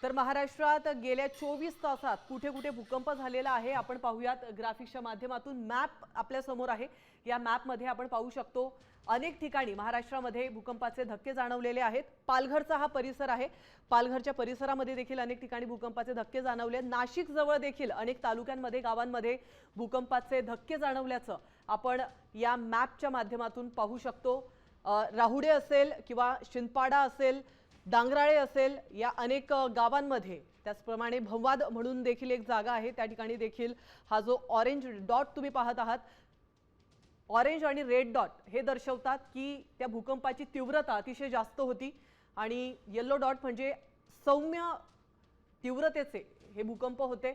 तर महाराष्ट्रात गेल्या 24 तासात कुठे कुठे भूकंप झालेला आहे आपण पाहूयात ग्राफिक्सच्या माध्यमातून। मॅप आपल्या समोर आहे। या मॅप मध्ये आपण पाहू शकतो अनेक ठिकाणी महाराष्ट्रामध्ये भूकंपाचे धक्के जाणवलेले आहेत। पालघरचा हा परिसर आहे। पालघरच्या परिसरामध्ये देखील अनेक ठिकाणी भूकंपाचे धक्के जाणवले। नाशिक जवळ देखील अनेक तालुक्यांमध्ये गावांमध्ये भूकंपाचे धक्के जाणवल्याचं आपण या मॅपच्या माध्यमातून पाहू शकतो। राहुडे असेल किंवा शिंदपाडा असेल, डांगराळे असेल, या अनेक गावांमध्ये, त्याचप्रमाणे भंवाद म्हणून देखील एक जागा आहे, त्या ठिकाणी देखील हा जो ऑरेंज डॉट तुम्ही पाहत आहात, ऑरेंज आणि रेड डॉट हे दर्शवतात की त्या भूकंपाची तीव्रता अतिशय जास्त होती आणि येलो डॉट म्हणजे सौम्य तीव्रतेचे हे भूकंप होते।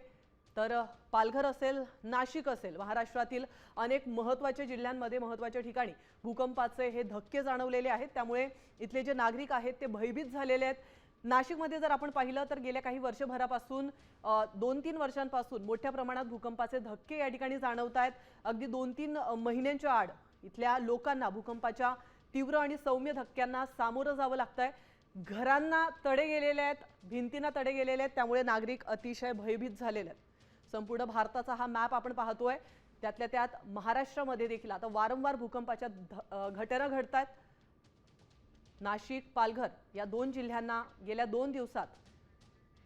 तर पालघर असेल, नाशिक असेल, महाराष्ट्रातील अनेक महत्त्वाच्या जिल्ह्यांमध्ये महत्त्वाच्या ठिकाणी भूकंपाचे हे धक्के जाणवलेले आहेत। त्यामुळे इथले जे नागरिक आहेत ते भयभीत झालेले आहेत। नाशिकमध्ये जर आपण पाहिलं तर गेल्या काही वर्षभरापासून 2-3 वर्षांपासून मोठ्या प्रमाणात भूकंपाचे धक्के या ठिकाणी जाणवत आहेत। अगदी 2-3 महिन्यांच्या आड इथल्या लोकांना भूकंपाच्या तीव्र आणि सौम्य धक्क्यांना सामोरं जावं लागतंय। घरांना तडे गेलेले आहेत, भिंतींना तडे गेलेले आहेत, त्यामुळे नागरिक अतिशय भयभीत झालेले आहेत। संपूर्ण भारताचा हा मॅप आपण पाहतोय, त्यातल्या त्यात महाराष्ट्रामध्ये देखील आता वारंवार भूकंपाच्या घटना घडतात। नाशिक, पालघर या दोन जिल्ह्यांना गेल्या 2 दिवसात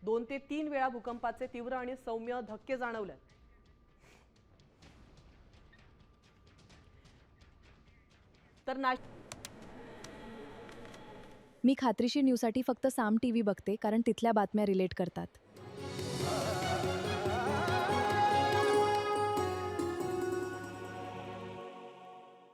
2 ते 3 वेळा भूकंपाचे तीव्र आणि सौम्य धक्के जाणवले। तर मी खात्रीशीर न्यूजसाठी फक्त साम टीव्ही बघते, कारण तिथल्या बातम्या रिलेट करतात।